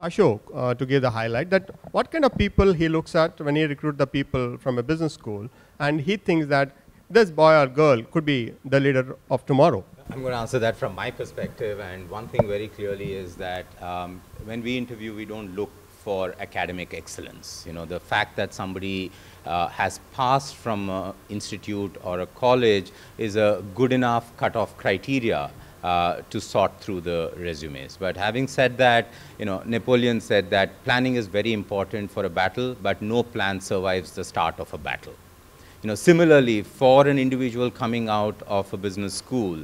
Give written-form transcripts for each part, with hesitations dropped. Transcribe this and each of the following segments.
Ashok to give the highlight that what kind of people he looks at when he recruits the people from a business school, and he thinks that this boy or girl could be the leader of tomorrow. I'm going to answer that from my perspective, and one thing very clearly is that when we interview, we don't look for academic excellence. You know, the fact that somebody has passed from an institute or a college is a good enough cutoff criteria to sort through the resumes. But having said that, you know, Napoleon said that planning is very important for a battle, but no plan survives the start of a battle. You know, similarly, for an individual coming out of a business school,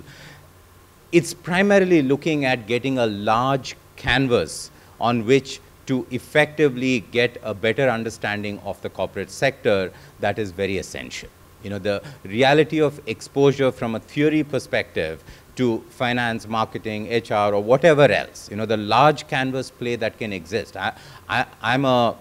it's primarily looking at getting a large canvas on which to effectively get a better understanding of the corporate sector. That is very essential. You know, the reality of exposure from a theory perspective to finance, marketing, HR, or whatever else, you know, the large canvas play that can exist. I'm a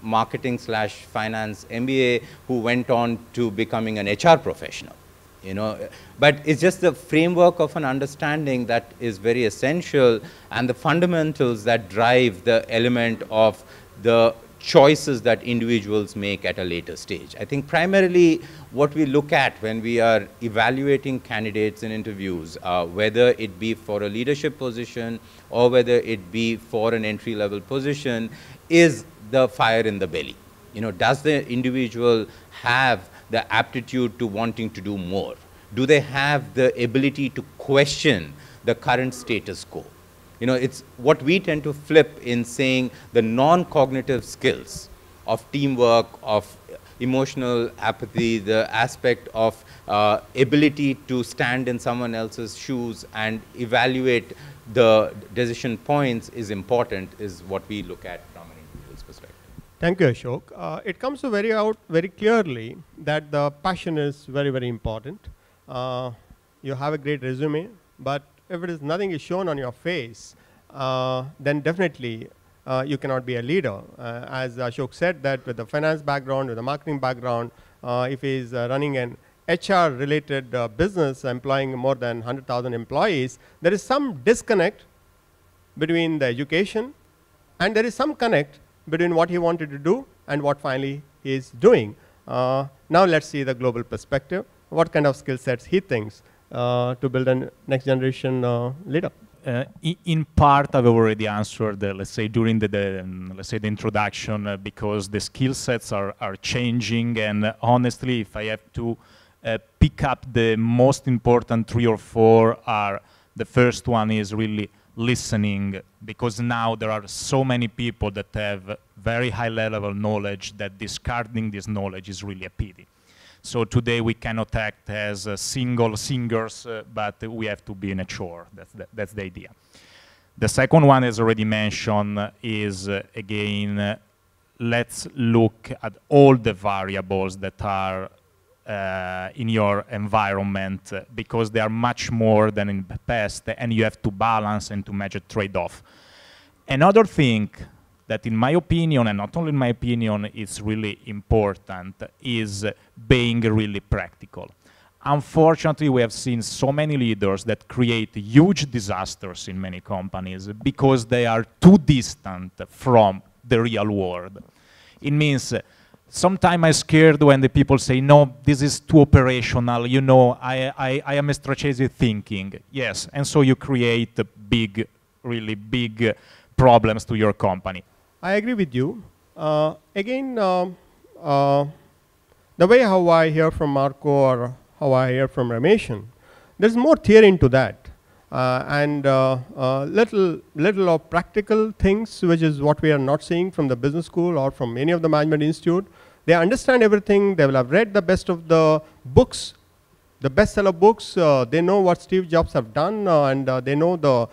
marketing/finance MBA who went on to becoming an HR professional, you know, but it's just the framework of an understanding that is very essential, and the fundamentals that drive the element of the choices that individuals make at a later stage. I think primarily what we look at when we are evaluating candidates in interviews, whether it be for a leadership position or whether it be for an entry-level position, is the fire in the belly. You know, does the individual have the aptitude to wanting to do more? Do they have the ability to question the current status quo? You know, it's what we tend to flip in saying the non-cognitive skills of teamwork, of emotional apathy, the aspect of ability to stand in someone else's shoes and evaluate the decision points is important, is what we look at from an individual's perspective. Thank you, Ashok. It comes to very clearly that the passion is very, very important. You have a great resume, but if it is nothing is shown on your face, then definitely you cannot be a leader. As Ashok said, that with the finance background, with the marketing background, if he is running an HR-related business employing more than 100,000 employees, there is some disconnect between the education, and there is some connect between what he wanted to do and what finally he is doing. Now let's see the global perspective. What kind of skill sets he thinks to build a next generation leader? In part, I've already answered, let's say, during the introduction, because the skill sets are changing, and honestly, if I have to pick up the most important 3 or 4, the first one is really listening, because now there are so many people that have very high level knowledge that discarding this knowledge is really a pity. So today we cannot act as single singers, but we have to be in a chore. That's the idea. The second one, as already mentioned, is again, let's look at all the variables that are in your environment, because they are much more than in the past, and you have to balance and to measure trade-off. Another thing that, in my opinion, and not only in my opinion, is really important, is being really practical. Unfortunately, we have seen so many leaders that create huge disasters in many companies because they are too distant from the real world. It means sometimes I'm scared when the people say, no, this is too operational, you know, I am a strategic thinking. Yes, and so you create big, really big problems to your company. I agree with you. Again, the way how I hear from Marco or how I hear from Rameshan, there's more theory into that. And little of practical things, which is what we are not seeing from the business school or from any of the management institute. They understand everything. They will have read the best of the books, the bestseller books. They know what Steve Jobs have done, and they know the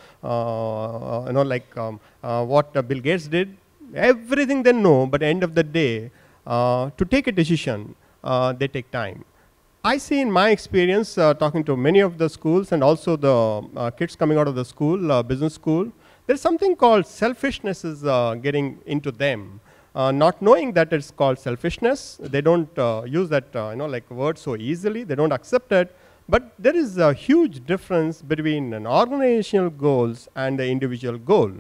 what Bill Gates did. Everything they know, but at the end of the day, to take a decision, they take time. I see in my experience, talking to many of the schools and also the kids coming out of the school, business school, there's something called selfishness is getting into them. Not knowing that it's called selfishness, they don't use that word so easily. They don't accept it. But there is a huge difference between an organizational goals and the individual goal.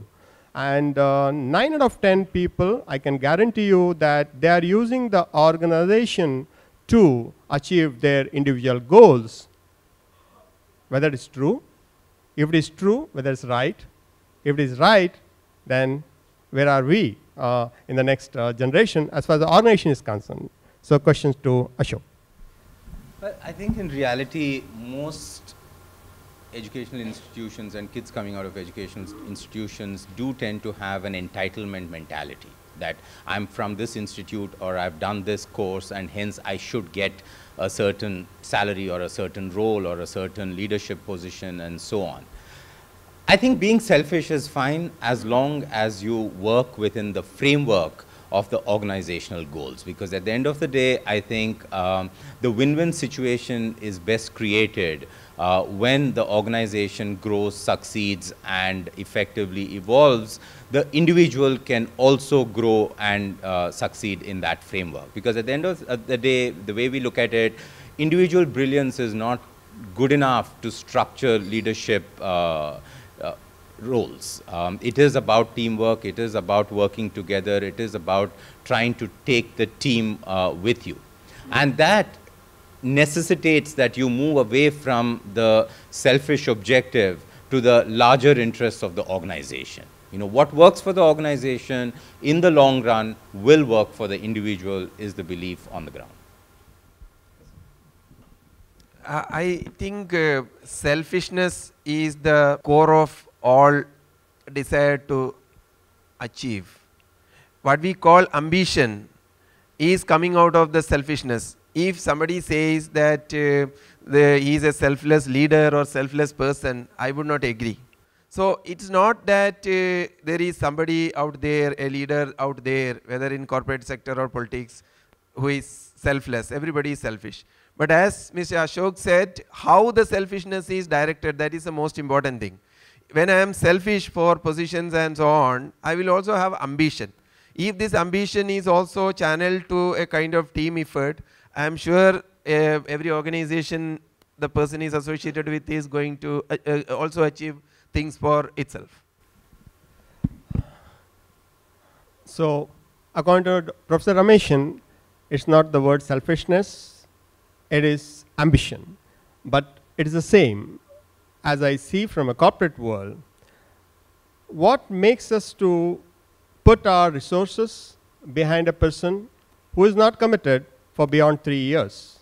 And 9 out of 10 people, I can guarantee you that they are using the organization to achieve their individual goals. Whether it's true, if it is true, whether it's right. If it is right, then where are we in the next generation as far as the organization is concerned? So questions to Ashok. Well, I think in reality, most educational institutions and kids coming out of educational institutions do tend to have an entitlement mentality, that I'm from this institute or I've done this course and hence I should get a certain salary or a certain role or a certain leadership position and so on. I think being selfish is fine as long as you work within the framework of the organizational goals, because at the end of the day, I think the win-win situation is best created when the organization grows, succeeds, and effectively evolves. The individual can also grow and succeed in that framework, because at the end of the day, the way we look at it, individual brilliance is not good enough to structure leadership roles. It is about teamwork, it is about working together, it is about trying to take the team with you. And that necessitates that you move away from the selfish objective to the larger interests of the organization. You know, what works for the organization in the long run will work for the individual is the belief on the ground. I think selfishness is the core of all desire to achieve. What we call ambition is coming out of the selfishness. If somebody says that he is a selfless leader or selfless person, I would not agree. So it's not that there is somebody out there, a leader out there, whether in corporate sector or politics, who is selfless. Everybody is selfish. But as Mr. Ashok said, how the selfishness is directed, that is the most important thing. When I am selfish for positions and so on, I will also have ambition. If this ambition is also channeled to a kind of team effort, I am sure every organization the person is associated with is going to also achieve things for itself. So according to Professor Rameshan, it's not the word selfishness, it is ambition. But it is the same. As I see from a corporate world, what makes us to put our resources behind a person who is not committed for beyond 3 years?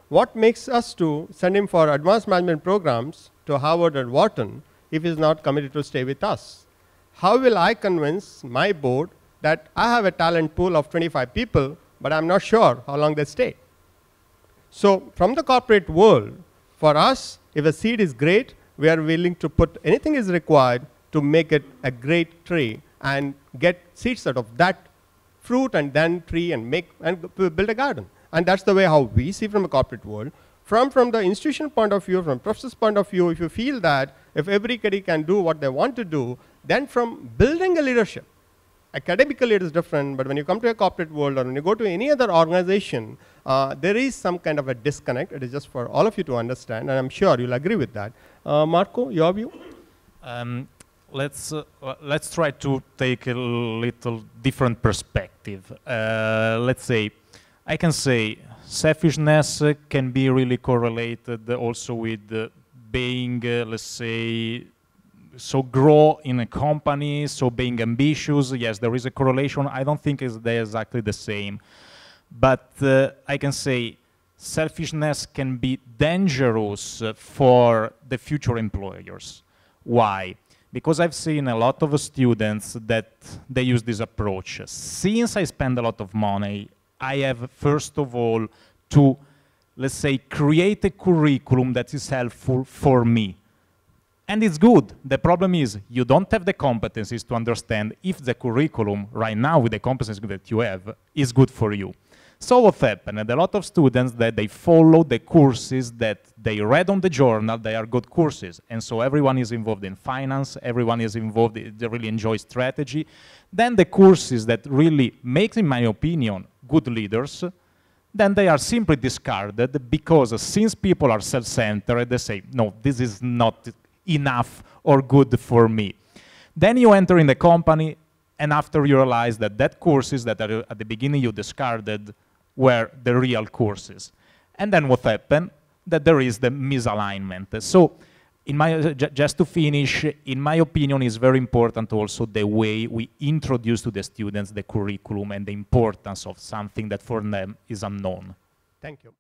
What makes us to send him for advanced management programs to Harvard and Wharton if he is not committed to stay with us? How will I convince my board that I have a talent pool of 25 people, but I'm not sure how long they stay? So from the corporate world, for us, if a seed is great, we are willing to put anything is required to make it a great tree and get seeds out of that fruit and then tree and build a garden. And that's the way how we see from a corporate world. From the institutional point of view, from professor's point of view, if you feel that if everybody can do what they want to do, then from building a leadership, academically it is different, but when you come to a corporate world or when you go to any other organization, there is some kind of a disconnect. It is just for all of you to understand, and I'm sure you'll agree with that. Marco, your view? Let's try to take a little different perspective. Let's say, I can say selfishness can be really correlated also with being, let's say, so grow in a company, so being ambitious. Yes, there is a correlation. I don't think they're exactly the same. But I can say selfishness can be dangerous for the future employers. Why? Because I've seen a lot of students that they use this approach. Since I spend a lot of money, I have first of all to, let's say, create a curriculum that is helpful for me. And it's good. The problem is you don't have the competencies to understand if the curriculum right now with the competencies that you have is good for you. So what happened? A lot of students that they follow the courses that they read on the journal, they are good courses. And so everyone is involved in finance, everyone is involved, they really enjoy strategy. Then the courses that really make, in my opinion, good leaders, then they are simply discarded because since people are self-centered, they say, no, this is not enough or good for me. Then you enter in the company, and after you realize that that courses that are at the beginning you discarded were the real courses. And then what happened? That there is the misalignment. So, in my, just to finish, in my opinion, it's very important also the way we introduce to the students the curriculum and the importance of something that for them is unknown. Thank you.